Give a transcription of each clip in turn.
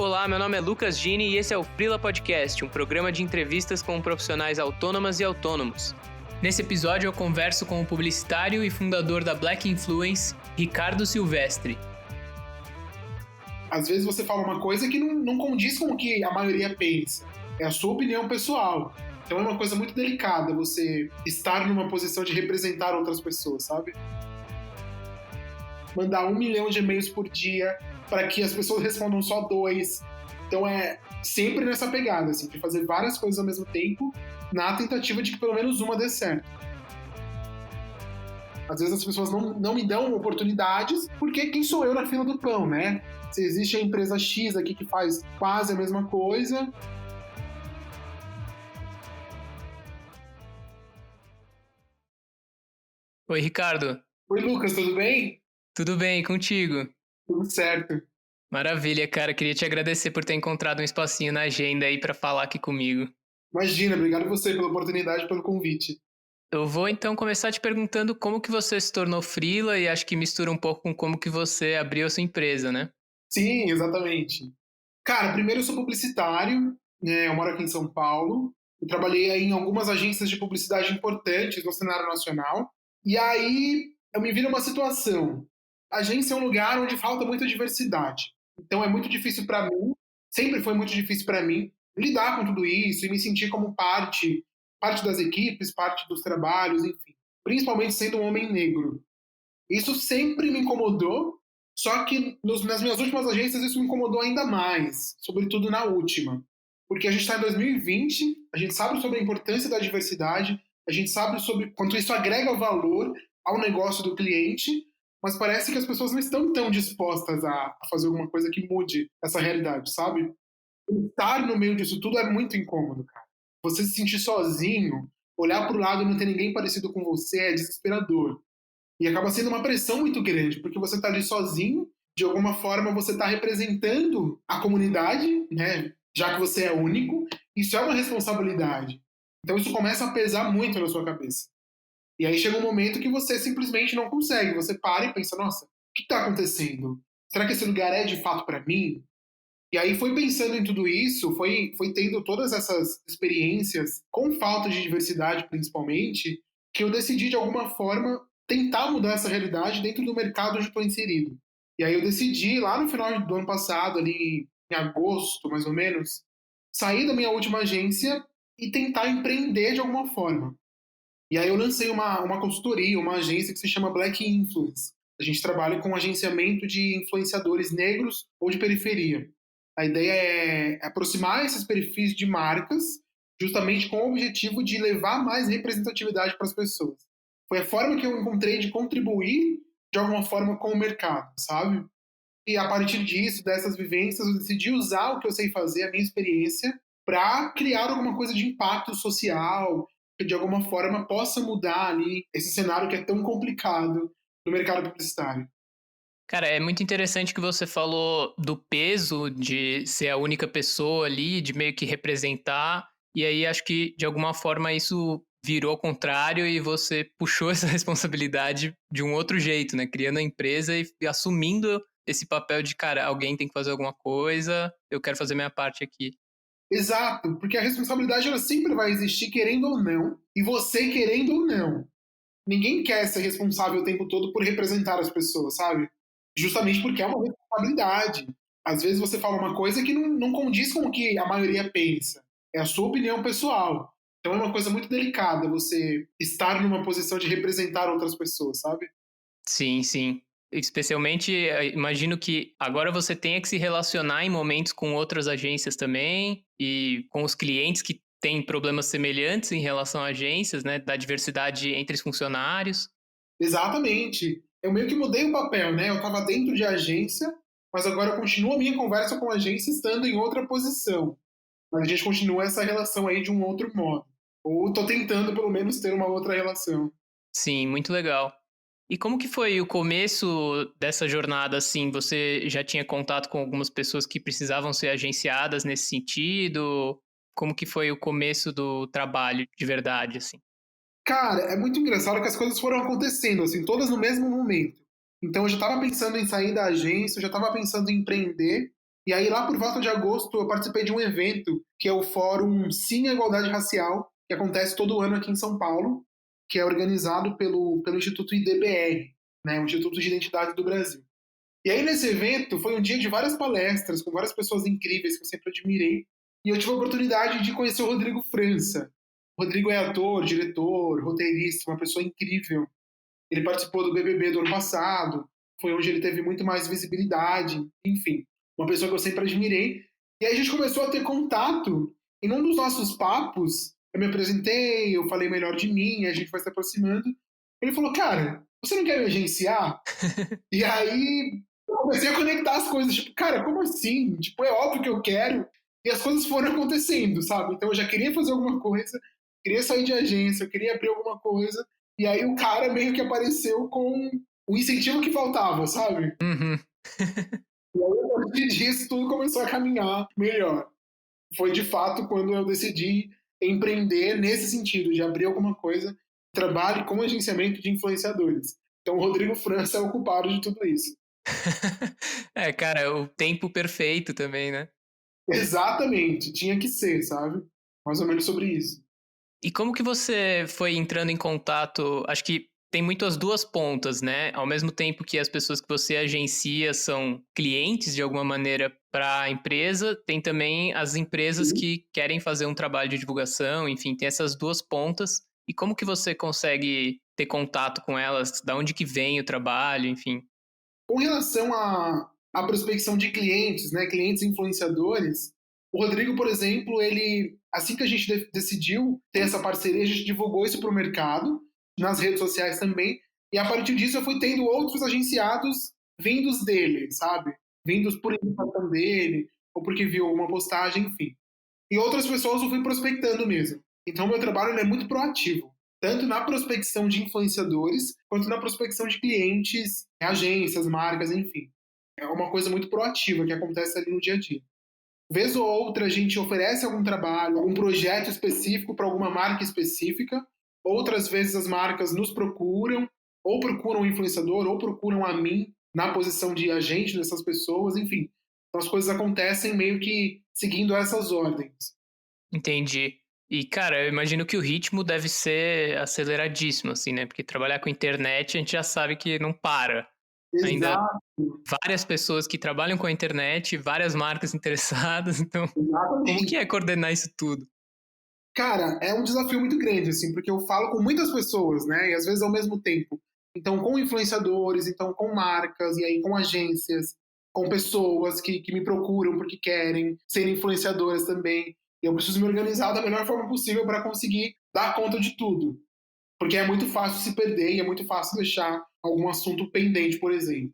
Olá, meu nome é Lucas Gini e esse é o Freela Podcast, um programa de entrevistas com profissionais autônomas e autônomos. Nesse episódio eu converso com o publicitário e fundador da Black Influence, Ricardo Silvestre. Às vezes você fala uma coisa que não condiz com o que a maioria pensa. É a sua opinião pessoal. Então é uma coisa muito delicada você estar numa posição de representar outras pessoas, sabe? Mandar 1 milhão de e-mails por dia para que as pessoas respondam só 2. Então é sempre nessa pegada, assim, de fazer várias coisas ao mesmo tempo, na tentativa de que pelo menos uma dê certo. Às vezes as pessoas não me dão oportunidades, porque quem sou eu na fila do pão, né? Se existe a empresa X aqui que faz quase a mesma coisa. Oi, Ricardo. Oi, Lucas, tudo bem? Tudo bem, e contigo? Tudo certo. Maravilha, cara. Queria te agradecer por ter encontrado um espacinho na agenda aí para falar aqui comigo. Imagina, obrigado você pela oportunidade e pelo convite. Eu vou então começar te perguntando como que você se tornou freela e acho que mistura um pouco com como que você abriu a sua empresa, né? Sim, exatamente. Cara, primeiro eu sou publicitário, né? Eu moro aqui em São Paulo. Eu trabalhei aí em algumas agências de publicidade importantes no cenário nacional. E aí eu me vi numa situação. A agência é um lugar onde falta muita diversidade. Então é muito difícil para mim, sempre foi muito difícil para mim, lidar com tudo isso e me sentir como parte das equipes, parte dos trabalhos, enfim. Principalmente sendo um homem negro. Isso sempre me incomodou, só que nas minhas últimas agências isso me incomodou ainda mais, sobretudo na última. Porque a gente está em 2020, a gente sabe sobre a importância da diversidade, a gente sabe sobre quanto isso agrega valor ao negócio do cliente, mas parece que as pessoas não estão tão dispostas a fazer alguma coisa que mude essa realidade, sabe? Estar no meio disso tudo é muito incômodo, cara. Você se sentir sozinho, olhar para o lado e não ter ninguém parecido com você é desesperador. E acaba sendo uma pressão muito grande, porque você está ali sozinho, de alguma forma você está representando a comunidade, né? Já que você é único, isso é uma responsabilidade. Então isso começa a pesar muito na sua cabeça. E aí chega um momento que você simplesmente não consegue. Você para e pensa, nossa, o que está acontecendo? Será que esse lugar é de fato para mim? E aí foi pensando em tudo isso, foi tendo todas essas experiências, com falta de diversidade principalmente, que eu decidi de alguma forma tentar mudar essa realidade dentro do mercado onde estou inserido. E aí eu decidi, lá no final do ano passado, ali em agosto mais ou menos, sair da minha última agência e tentar empreender de alguma forma. E aí eu lancei uma consultoria, uma agência que se chama Black Influence. A gente trabalha com agenciamento de influenciadores negros ou de periferia. A ideia é aproximar esses perfis de marcas justamente com o objetivo de levar mais representatividade para as pessoas. Foi a forma que eu encontrei de contribuir de alguma forma com o mercado, sabe? E a partir disso, dessas vivências, eu decidi usar o que eu sei fazer, a minha experiência, para criar alguma coisa de impacto social, que de alguma forma possa mudar ali esse cenário que é tão complicado no mercado publicitário. Cara, é muito interessante que você falou do peso de ser a única pessoa ali, de meio que representar, e aí acho que de alguma forma isso virou ao contrário e você puxou essa responsabilidade de um outro jeito, né? Criando a empresa e assumindo esse papel de, cara, alguém tem que fazer alguma coisa, eu quero fazer minha parte aqui. Exato, porque a responsabilidade ela sempre vai existir querendo ou não, e você querendo ou não. Ninguém quer ser responsável o tempo todo por representar as pessoas, sabe? Justamente porque é uma responsabilidade. Às vezes você fala uma coisa que não condiz com o que a maioria pensa. É a sua opinião pessoal. Então é uma coisa muito delicada você estar numa posição de representar outras pessoas, sabe? Sim, sim. Especialmente, imagino que agora você tenha que se relacionar em momentos com outras agências também e com os clientes que têm problemas semelhantes em relação a agências, né? Da diversidade entre os funcionários. Exatamente. Eu meio que mudei o papel, né? Eu estava dentro de agência, mas agora eu continuo a minha conversa com a agência estando em outra posição. Mas a gente continua essa relação aí de um outro modo. Ou estou tentando, pelo menos, ter uma outra relação. Sim, muito legal. E como que foi o começo dessa jornada, assim? Você já tinha contato com algumas pessoas que precisavam ser agenciadas nesse sentido? Como que foi o começo do trabalho de verdade, assim? Cara, é muito engraçado que as coisas foram acontecendo, assim, todas no mesmo momento. Então eu já estava pensando em sair da agência, eu já estava pensando em empreender, E aí, lá por volta de agosto, eu participei de um evento que é o Fórum Sim à Igualdade Racial, que acontece todo ano aqui em São Paulo, que é organizado pelo Instituto IDBR, né, o Instituto de Identidade do Brasil. E aí, nesse evento, foi um dia de várias palestras, com várias pessoas incríveis que eu sempre admirei. E eu tive a oportunidade de conhecer o Rodrigo França. O Rodrigo é ator, diretor, roteirista, uma pessoa incrível. Ele participou do BBB do ano passado, foi onde ele teve muito mais visibilidade, enfim, uma pessoa que eu sempre admirei. E aí a gente começou a ter contato, e num dos nossos papos, eu me apresentei, eu falei melhor de mim, a gente foi se aproximando. Ele falou, cara, você não quer me agenciar? E aí eu comecei a conectar as coisas, tipo, cara, como assim? Tipo, é óbvio que eu quero. E as coisas foram acontecendo, sabe? Então eu já queria fazer alguma coisa, queria sair de agência, eu queria abrir alguma coisa. E aí o cara meio que apareceu com o incentivo que faltava, sabe? Uhum. E aí, a partir disso, tudo começou a caminhar melhor. Foi de fato quando eu decidi empreender nesse sentido, de abrir alguma coisa, trabalhe com agenciamento de influenciadores. Então, o Rodrigo França é o culpado de tudo isso. É, cara, o tempo perfeito também, né? Exatamente, tinha que ser, sabe? Mais ou menos sobre isso. E como que você foi entrando em contato? Acho que tem muito as duas pontas, né? Ao mesmo tempo que as pessoas que você agencia são clientes de alguma maneira para a empresa, tem também as empresas Sim. que querem fazer um trabalho de divulgação, enfim, tem essas duas pontas. E como que você consegue ter contato com elas? Da onde que vem o trabalho, enfim? Com relação à prospecção de clientes, né, clientes influenciadores, o Rodrigo, por exemplo, ele, assim que a gente decidiu ter essa parceria, a gente divulgou isso para o mercado, nas redes sociais também, e a partir disso eu fui tendo outros agenciados vindos dele, sabe? Vindos por indicação dele, ou porque viu alguma postagem, enfim. E outras pessoas eu fui prospectando mesmo. Então, meu trabalho é muito proativo, tanto na prospecção de influenciadores, quanto na prospecção de clientes, agências, marcas, enfim. É uma coisa muito proativa que acontece ali no dia a dia. Vez ou outra, a gente oferece algum trabalho, algum projeto específico para alguma marca específica. Outras vezes, as marcas nos procuram, ou procuram o influenciador, ou procuram a mim na posição de agente dessas pessoas, enfim. Então, as coisas acontecem meio que seguindo essas ordens. Entendi. E, cara, eu imagino que o ritmo deve ser aceleradíssimo, assim, né? Porque trabalhar com internet a gente já sabe que não para. Ainda Exato, várias pessoas que trabalham com a internet, várias marcas interessadas, então como que exatamente. é coordenar isso tudo? Cara, é um desafio muito grande, assim, porque eu falo com muitas pessoas, né? E às vezes ao mesmo tempo. Então, com influenciadores, então com marcas, e aí com agências, com pessoas que me procuram porque querem ser influenciadoras também. E eu preciso me organizar da melhor forma possível para conseguir dar conta de tudo. Porque é muito fácil se perder e é muito fácil deixar algum assunto pendente, por exemplo.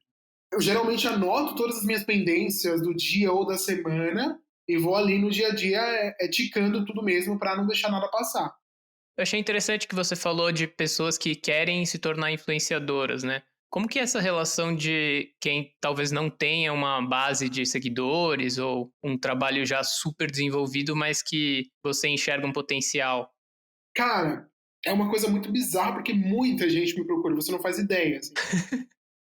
Eu geralmente anoto todas as minhas pendências do dia ou da semana e vou ali no dia a dia ticando tudo mesmo para não deixar nada passar. Eu achei interessante que você falou de pessoas que querem se tornar influenciadoras, né? Como que é essa relação de quem talvez não tenha uma base de seguidores ou um trabalho já super desenvolvido, mas que você enxerga um potencial? Cara, é uma coisa muito bizarra porque muita gente me procura, você não faz ideia. Assim.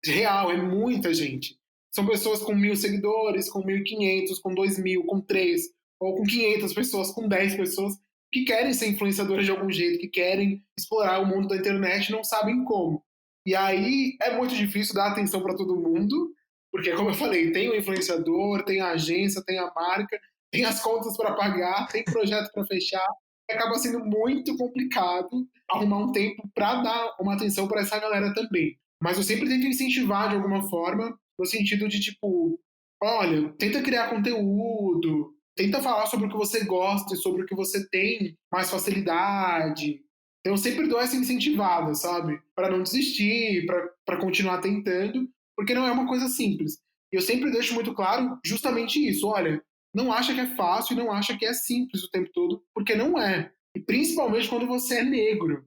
Real, é muita gente. São pessoas com 1.000 seguidores, com 1.500, com 2.000, com 3, ou com 500 pessoas, com 10 pessoas, que querem ser influenciadoras de algum jeito, que querem explorar o mundo da internet e não sabem como. E aí é muito difícil dar atenção para todo mundo, porque, como eu falei, tem o influenciador, tem a agência, tem a marca, tem as contas para pagar, tem projeto para fechar. Acaba sendo muito complicado arrumar um tempo para dar uma atenção para essa galera também. Mas eu sempre tento incentivar de alguma forma, no sentido de tipo, olha, tenta criar conteúdo, tenta falar sobre o que você gosta e sobre o que você tem mais facilidade. Então, eu sempre dou essa incentivada, sabe? Para não desistir, para continuar tentando, porque não é uma coisa simples. E eu sempre deixo muito claro justamente isso: olha, não acha que é fácil e não acha que é simples o tempo todo, porque não é. E principalmente quando você é negro.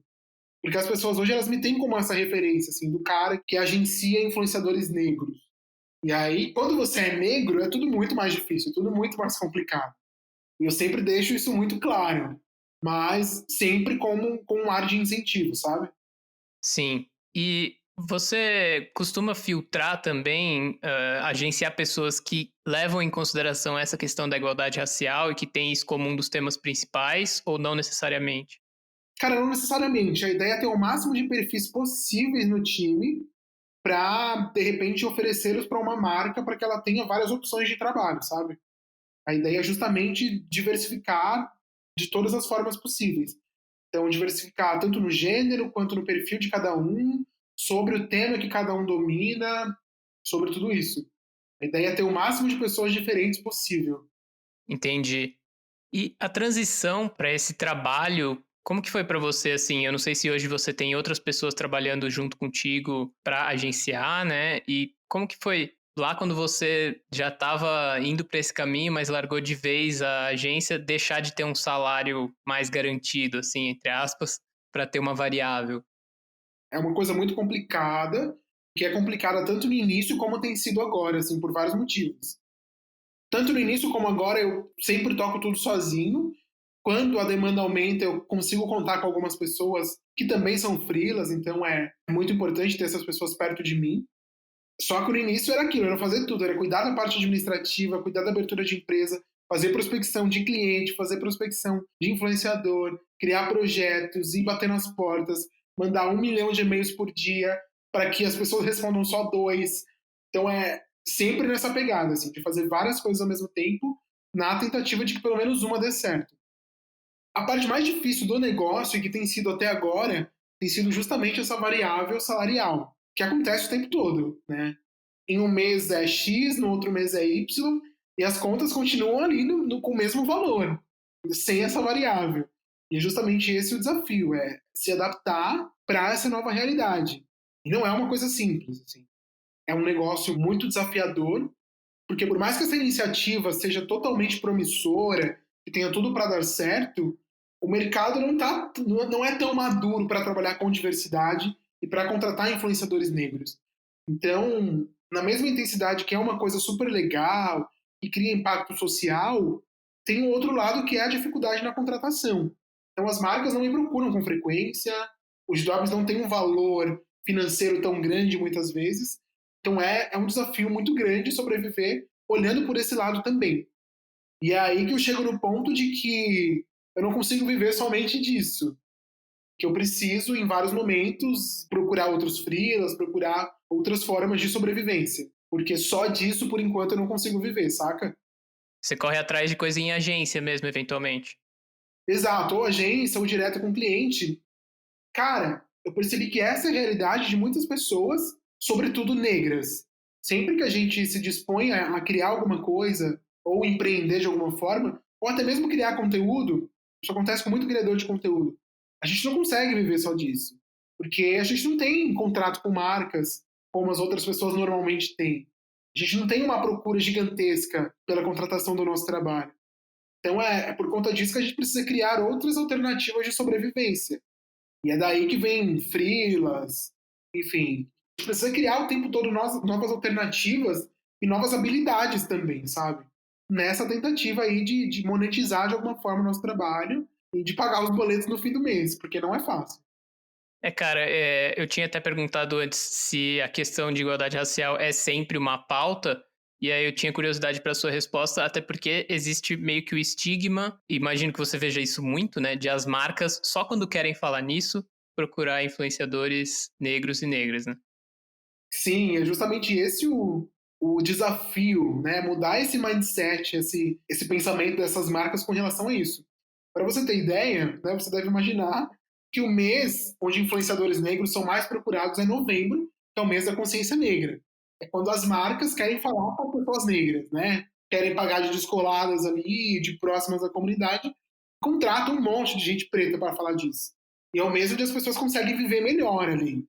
Porque as pessoas hoje elas me têm como essa referência, assim, do cara que agencia influenciadores negros. E aí, quando você é negro, é tudo muito mais difícil, tudo muito mais complicado. E eu sempre deixo isso muito claro, mas sempre com um ar de incentivo, sabe? Sim. E Você costuma filtrar também, agenciar pessoas que levam em consideração essa questão da igualdade racial e que têm isso como um dos temas principais, ou não necessariamente? Cara, não necessariamente. A ideia é ter o máximo de perfis possíveis no time para, de repente, oferecê-los para uma marca para que ela tenha várias opções de trabalho, sabe? A ideia é justamente diversificar de todas as formas possíveis. Então, diversificar tanto no gênero quanto no perfil de cada um, sobre o tema que cada um domina, sobre tudo isso. A ideia é ter o máximo de pessoas diferentes possível. Entendi. E a transição para esse trabalho, como que foi para você, assim? Eu não sei se hoje você tem outras pessoas trabalhando junto contigo para agenciar, né? E como que foi lá quando você já estava indo para esse caminho, mas largou de vez a agência, deixar de ter um salário mais garantido, assim, entre aspas, para ter uma variável? É uma coisa muito complicada, que é complicada tanto no início como tem sido agora, assim, por vários motivos. Tanto no início como agora, eu sempre toco tudo sozinho. Quando a demanda aumenta, eu consigo contar com algumas pessoas que também são freelas, então é muito importante ter essas pessoas perto de mim. Só que no início era aquilo, era fazer tudo, era cuidar da parte administrativa, cuidar da abertura de empresa, fazer prospecção de cliente, fazer prospecção de influenciador, criar projetos, ir bater nas portas, mandar 1 milhão de e-mails por dia para que as pessoas respondam só dois. Então é sempre nessa pegada, assim, de fazer várias coisas ao mesmo tempo, na tentativa de que pelo menos uma dê certo. A parte mais difícil do negócio, e que tem sido até agora, tem sido justamente essa variável salarial, que acontece o tempo todo, né? Em um mês é X, no outro mês é Y, e as contas continuam ali com o mesmo valor, sem essa variável. E é justamente esse o desafio, é se adaptar para essa nova realidade. E não é uma coisa simples, assim. É um negócio muito desafiador, porque por mais que essa iniciativa seja totalmente promissora, que tenha tudo para dar certo, o mercado não é tão maduro para trabalhar com diversidade e para contratar influenciadores negros. Então, na mesma intensidade que é uma coisa super legal e cria impacto social, tem um outro lado que é a dificuldade na contratação. Então, as marcas não me procuram com frequência, os jobs não têm um valor financeiro tão grande muitas vezes, então é um desafio muito grande sobreviver olhando por esse lado também. E é aí que eu chego no ponto de que eu não consigo viver somente disso. Que eu preciso, em vários momentos, procurar outros freelas, procurar outras formas de sobrevivência. Porque só disso, por enquanto, eu não consigo viver, saca? Você corre atrás de coisa em agência mesmo, eventualmente. Exato, ou agência, ou direto com o cliente. Cara, eu percebi que essa é a realidade de muitas pessoas, sobretudo negras. Sempre que a gente se dispõe a criar alguma coisa, ou empreender de alguma forma, ou até mesmo criar conteúdo, isso acontece com muito criador de conteúdo, a gente não consegue viver só disso. Porque a gente não tem contrato com marcas como as outras pessoas normalmente têm. A gente não tem uma procura gigantesca pela contratação do nosso trabalho. Então é por conta disso que a gente precisa criar outras alternativas de sobrevivência. E é daí que vem freelas, enfim. A gente precisa criar o tempo todo novas alternativas e novas habilidades também, sabe? Nessa tentativa aí de monetizar de alguma forma o nosso trabalho e de pagar os boletos no fim do mês, porque não é fácil. Cara, eu tinha até perguntado antes se a questão de igualdade racial é sempre uma pauta, e aí eu tinha curiosidade para sua resposta, até porque existe meio que o estigma, imagino que você veja isso muito, né, de as marcas, só quando querem falar nisso, procurar influenciadores negros e negras, né? Sim, é justamente esse o desafio, né? Mudar esse mindset, esse pensamento dessas marcas com relação a isso. Para você ter ideia, né, você deve imaginar que o mês onde influenciadores negros são mais procurados é novembro, que é o mês da consciência negra. É quando as marcas querem falar com pessoas negras, né? Querem pagar de descoladas ali, de próximas à comunidade, contratam um monte de gente preta para falar disso. E é o mês onde as pessoas conseguem viver melhor ali.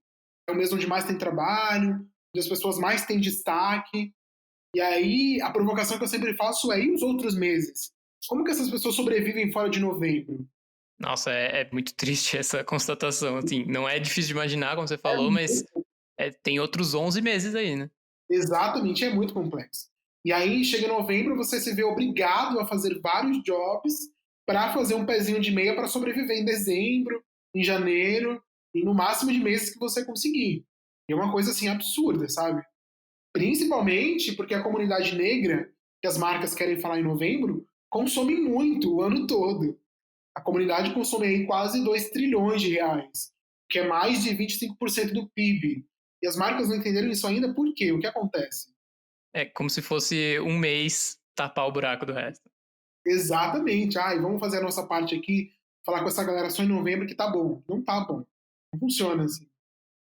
É o mês onde mais tem trabalho, onde as pessoas mais têm destaque. E aí, a provocação que eu sempre faço é: e os outros meses? Como que essas pessoas sobrevivem fora de novembro? Nossa, é muito triste essa constatação, assim, não é difícil de imaginar, como você É falou, mas tem outros 11 meses aí, né? exatamente, é muito complexo. E aí, chega novembro, você se vê obrigado a fazer vários jobs para fazer um pezinho de meia para sobreviver em dezembro, em janeiro, e no máximo de meses que você conseguir. E é uma coisa assim absurda, sabe? Principalmente porque a comunidade negra, que as marcas querem falar em novembro, consome muito o ano todo. A comunidade consome aí quase 2 trilhões de reais, que é mais de 25% do PIB. E as marcas não entenderam isso ainda por quê? O que acontece? É como se fosse um mês tapar o buraco do resto. Exatamente. Ai, vamos fazer a nossa parte aqui, falar com essa galera só em novembro que tá bom. Não tá bom. Não funciona assim.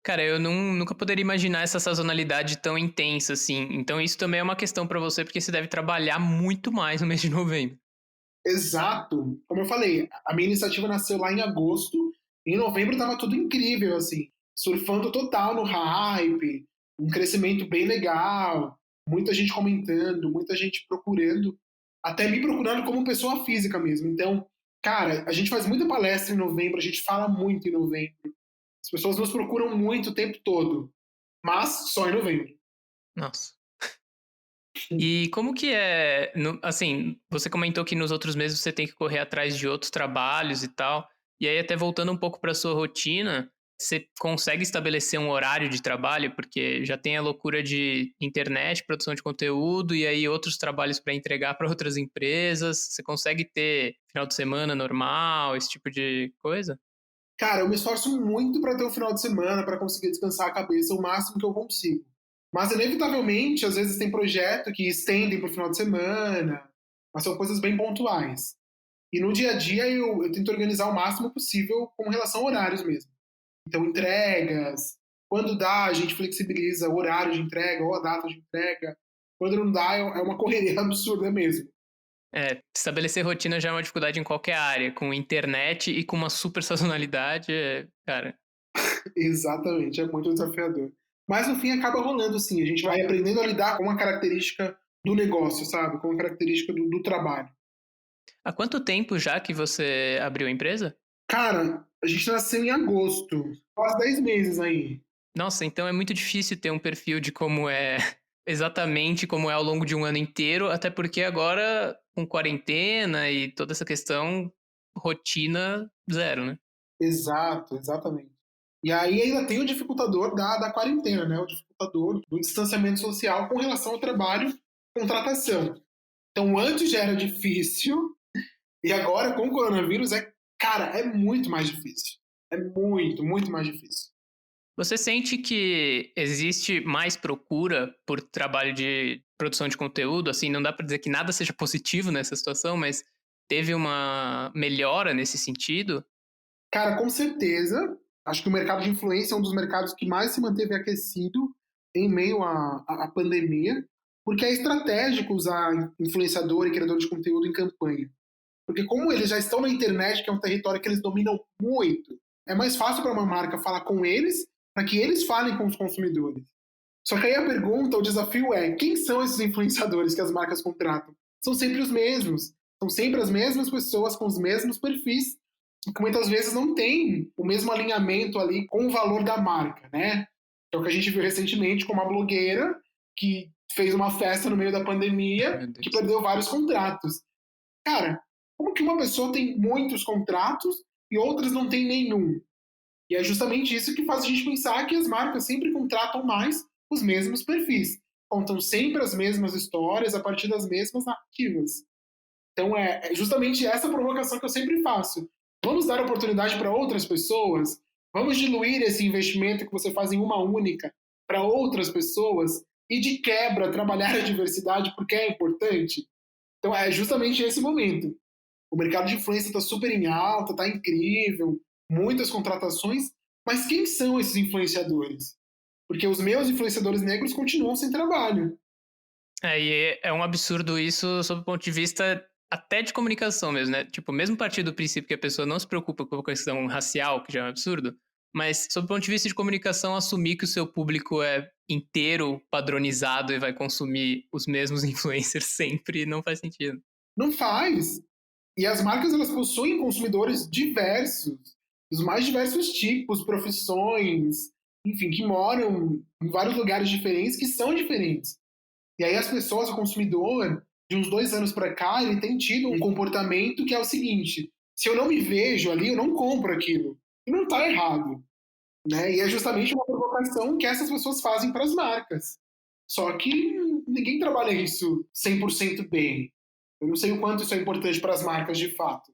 Cara, eu nunca poderia imaginar essa sazonalidade tão intensa assim. Então isso também é uma questão pra você, porque você deve trabalhar muito mais no mês de novembro. Exato. Como eu falei, a minha iniciativa nasceu lá em agosto. Em novembro tava tudo incrível, assim. Surfando total no hype, um crescimento bem legal, muita gente comentando, muita gente procurando, até me procurando como pessoa física mesmo. Então, cara, a gente faz muita palestra em novembro, a gente fala muito em novembro. As pessoas nos procuram muito o tempo todo, mas só em novembro. Nossa. E como que é, assim, você comentou que nos outros meses você tem que correr atrás de outros trabalhos e tal. E aí até voltando um pouco para sua rotina, você consegue estabelecer um horário de trabalho, porque já tem a loucura de internet, produção de conteúdo e aí outros trabalhos para entregar para outras empresas. Você consegue ter final de semana normal, esse tipo de coisa? Cara, eu me esforço muito para ter um final de semana, para conseguir descansar a cabeça o máximo que eu consigo. Mas, inevitavelmente, às vezes tem projeto que estendem para o final de semana, mas são coisas bem pontuais. E no dia a dia eu tento organizar o máximo possível com relação a horários mesmo. Então, entregas, quando dá, a gente flexibiliza o horário de entrega ou a data de entrega. Quando não dá, é uma correria absurda mesmo. É, estabelecer rotina já é uma dificuldade em qualquer área, com internet e com uma super sazonalidade, cara. Exatamente, é muito desafiador. Mas no fim acaba rolando sim, a gente vai aprendendo a lidar com uma característica do negócio, sabe? Com uma característica do trabalho. Há quanto tempo já que você abriu a empresa? Cara, a gente nasceu em agosto, quase 10 meses aí. Nossa, então é muito difícil ter um perfil de como é exatamente como é ao longo de um ano inteiro, até porque agora, com quarentena e toda essa questão, rotina zero, né? Exato, exatamente. E aí ainda tem o dificultador da quarentena, né? O dificultador do distanciamento social com relação ao trabalho, contratação. Então antes já era difícil, e agora com o coronavírus cara, é muito mais difícil. É muito, muito mais difícil. Você sente que existe mais procura por trabalho de produção de conteúdo? Assim, não dá para dizer que nada seja positivo nessa situação, mas teve uma melhora nesse sentido? Cara, com certeza. Acho que o mercado de influência é um dos mercados que mais se manteve aquecido em meio à pandemia, porque é estratégico usar influenciador e criador de conteúdo em campanha. Porque como eles já estão na internet, que é um território que eles dominam muito, é mais fácil para uma marca falar com eles, para que eles falem com os consumidores. Só que aí a pergunta, o desafio é: quem são esses influenciadores que as marcas contratam? São sempre os mesmos. São sempre as mesmas pessoas com os mesmos perfis, que muitas vezes não tem o mesmo alinhamento ali com o valor da marca, né? É o que a gente viu recentemente com uma blogueira que fez uma festa no meio da Meu pandemia que Deus. perdeu vários contratos. Cara, como que uma pessoa tem muitos contratos e outras não tem nenhum? E é justamente isso que faz a gente pensar que as marcas sempre contratam mais os mesmos perfis. Contam sempre as mesmas histórias a partir das mesmas narrativas. Então é justamente essa provocação que eu sempre faço. Vamos dar oportunidade para outras pessoas? Vamos diluir esse investimento que você faz em uma única para outras pessoas? E de quebra, trabalhar a diversidade porque é importante? Então é justamente esse momento. O mercado de influência está super em alta, está incrível, muitas contratações, mas quem são esses influenciadores? Porque os meus influenciadores negros continuam sem trabalho. É, e é um absurdo isso sob o ponto de vista até de comunicação mesmo, né? Tipo, mesmo partir do princípio que a pessoa não se preocupa com a questão racial, que já é um absurdo, mas sob o ponto de vista de comunicação, assumir que o seu público é inteiro padronizado e vai consumir os mesmos influencers sempre não faz sentido. Não faz. E as marcas elas possuem consumidores diversos, dos mais diversos tipos, profissões, enfim, que moram em vários lugares diferentes, que são diferentes. E aí as pessoas, o consumidor, de uns 2 anos para cá, ele tem tido um comportamento que é o seguinte: se eu não me vejo ali, eu não compro aquilo. E não está errado. né? E é justamente uma provocação que essas pessoas fazem para as marcas. Só que ninguém trabalha isso 100% bem. Eu não sei o quanto isso é importante para as marcas de fato.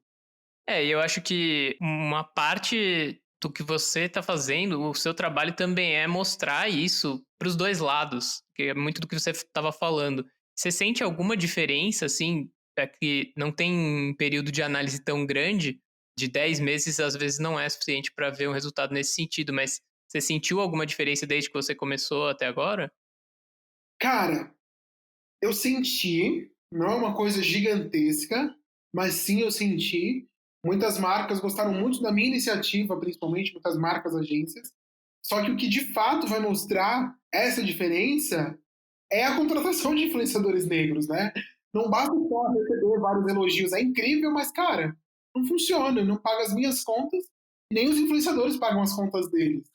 E eu acho que uma parte do que você está fazendo, o seu trabalho também é mostrar isso para os dois lados, que é muito do que você estava falando. Você sente alguma diferença, assim, é que não tem um período de análise tão grande, de 10 meses às vezes não é suficiente para ver um resultado nesse sentido, mas você sentiu alguma diferença desde que você começou até agora? Cara, eu senti, não é uma coisa gigantesca, mas sim eu senti. Muitas marcas gostaram muito da minha iniciativa, principalmente muitas marcas, agências. Só que o que de fato vai mostrar essa diferença é a contratação de influenciadores negros, né? Não basta só receber vários elogios, é incrível, mas, cara, não funciona, não paga as minhas contas, nem os influenciadores pagam as contas deles.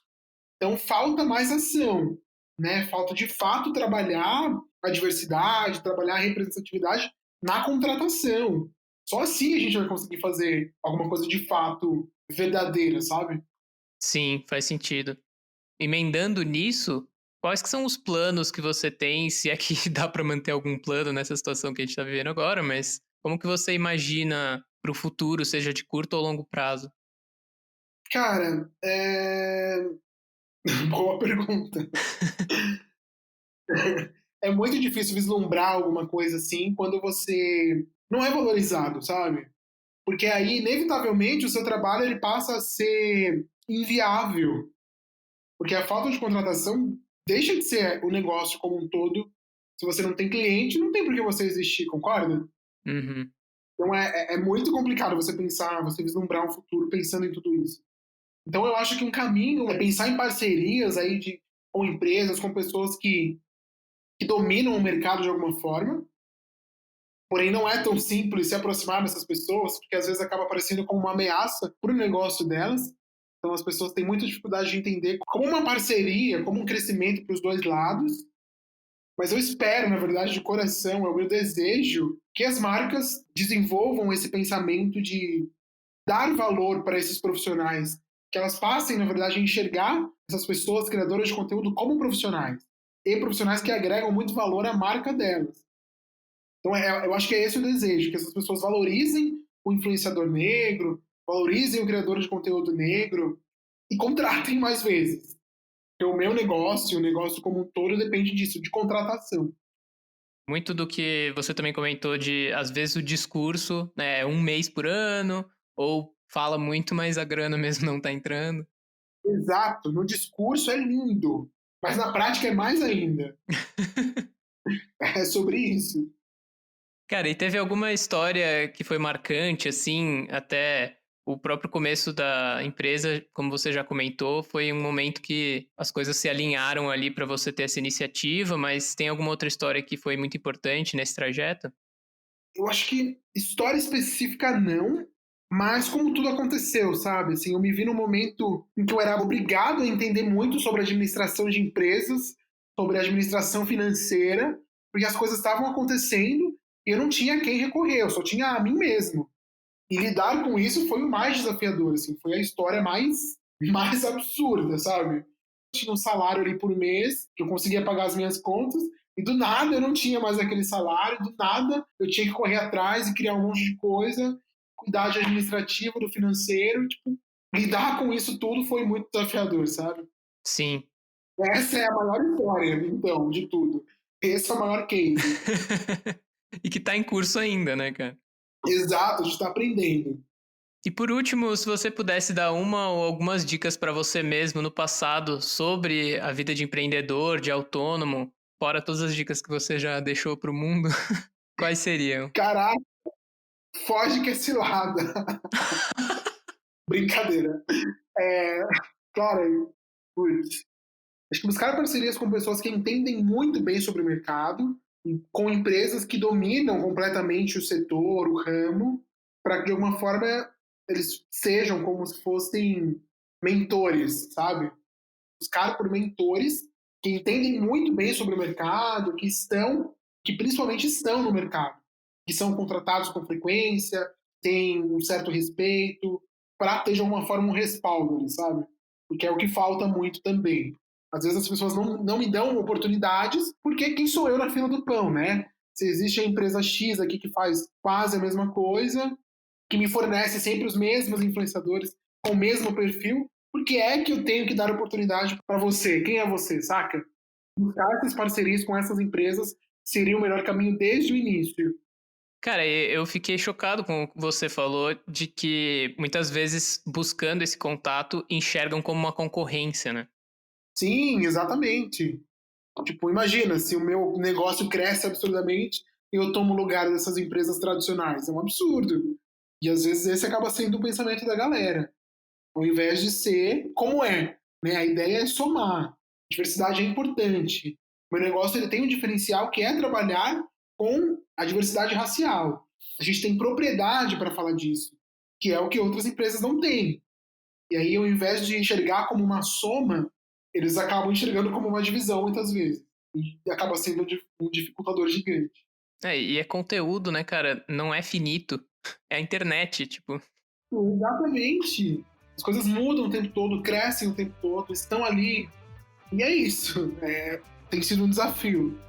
Então falta mais ação, né? Falta de fato trabalhar a diversidade, trabalhar a representatividade na contratação. Só assim a gente vai conseguir fazer alguma coisa de fato verdadeira, sabe? Sim, faz sentido. Emendando nisso, quais que são os planos que você tem, se é que dá para manter algum plano nessa situação que a gente está vivendo agora, mas como que você imagina para o futuro, seja de curto ou longo prazo? Cara, boa pergunta. É muito difícil vislumbrar alguma coisa assim quando você não é valorizado, sabe? Porque aí, inevitavelmente, o seu trabalho ele passa a ser inviável. Porque a falta de contratação deixa de ser o negócio como um todo. Se você não tem cliente, não tem por que você existir, concorda? Uhum. Então é muito complicado você pensar, você vislumbrar um futuro pensando em tudo isso. Então eu acho que um caminho é pensar em parcerias aí com empresas, com pessoas que dominam o mercado de alguma forma. Porém, não é tão simples se aproximar dessas pessoas, porque às vezes acaba aparecendo como uma ameaça para o negócio delas. Então, as pessoas têm muita dificuldade de entender como uma parceria, como um crescimento para os dois lados. Mas eu espero, na verdade, de coração, é o meu desejo que as marcas desenvolvam esse pensamento de dar valor para esses profissionais, que elas passem, na verdade, a enxergar essas pessoas criadoras de conteúdo como profissionais e profissionais que agregam muito valor à marca delas. Então, eu acho que é esse o desejo, que essas pessoas valorizem o influenciador negro, valorizem o criador de conteúdo negro e contratem mais vezes. Porque o meu negócio, o negócio como um todo, depende disso, de contratação. Muito do que você também comentou de, às vezes, o discurso, né, um mês por ano, ou fala muito, mas a grana mesmo não tá entrando. Exato, no discurso é lindo, mas na prática é mais ainda. É sobre isso. Cara, e teve alguma história que foi marcante, assim, até o próprio começo da empresa, como você já comentou, foi um momento que as coisas se alinharam ali para você ter essa iniciativa, mas tem alguma outra história que foi muito importante nesse trajeto? Eu acho que história específica não, mas como tudo aconteceu, sabe? Assim, eu me vi num momento em que eu era obrigado a entender muito sobre administração de empresas, sobre administração financeira, porque as coisas estavam acontecendo e eu não tinha a quem recorrer, eu só tinha a mim mesmo. E lidar com isso foi o mais desafiador, assim, foi a história mais absurda, sabe? Eu tinha um salário ali por mês, que eu conseguia pagar as minhas contas, e do nada eu não tinha mais aquele salário, do nada eu tinha que correr atrás e criar um monte de coisa, cuidar de administrativo, do financeiro, tipo, lidar com isso tudo foi muito desafiador, sabe? Sim. Essa é a maior história, então, de tudo. Esse é o maior case. E que tá em curso ainda, né, cara? Exato, a gente está aprendendo. E por último, se você pudesse dar uma ou algumas dicas para você mesmo no passado sobre a vida de empreendedor, de autônomo, fora todas as dicas que você já deixou para o mundo, quais seriam? Caraca, foge que é cilada. Brincadeira. É, cara, putz, acho que buscar parcerias com pessoas que entendem muito bem sobre o mercado, com empresas que dominam completamente o setor, o ramo, para que de alguma forma eles sejam como se fossem mentores, sabe? Buscar por mentores que entendem muito bem sobre o mercado, que principalmente estão no mercado, que são contratados com frequência, têm um certo respeito, para ter de alguma forma um respaldo ali, sabe? porque é o que falta muito também. Às vezes as pessoas não me dão oportunidades, porque quem sou eu na fila do pão, né? Se existe a empresa X aqui que faz quase a mesma coisa, que me fornece sempre os mesmos influenciadores com o mesmo perfil, por que é que eu tenho que dar oportunidade para você? Quem é você, saca? Buscar essas parcerias com essas empresas seria o melhor caminho desde o início. Cara, eu fiquei chocado com o que você falou de que muitas vezes buscando esse contato enxergam como uma concorrência, né? Sim, exatamente. Tipo, imagina, se o meu negócio cresce absurdamente e eu tomo o lugar dessas empresas tradicionais. É um absurdo. E às vezes esse acaba sendo o pensamento da galera. Ao invés de ser como é. Né? A ideia é somar. Diversidade é importante. O meu negócio ele tem um diferencial que é trabalhar com a diversidade racial. A gente tem propriedade para falar disso, que é o que outras empresas não têm. E aí, ao invés de enxergar como uma soma, eles acabam enxergando como uma divisão, muitas vezes. E acaba sendo um dificultador gigante. E é conteúdo, né, cara? Não é finito. É a internet, tipo. Exatamente. As coisas mudam o tempo todo, crescem o tempo todo, estão ali. E é isso. Tem sido um desafio.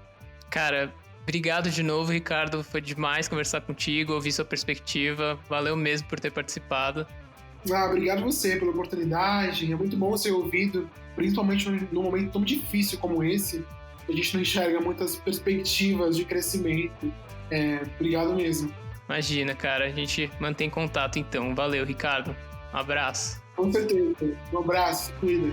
Cara, obrigado de novo, Ricardo. Foi demais conversar contigo, ouvir sua perspectiva. Valeu mesmo por ter participado. Obrigado você pela oportunidade. É muito bom ser ouvido, principalmente num momento tão difícil como esse. A gente não enxerga muitas perspectivas de crescimento. Obrigado mesmo. Imagina, cara. A gente mantém contato então. Valeu, Ricardo. Um abraço. Com certeza. Um abraço, se cuida.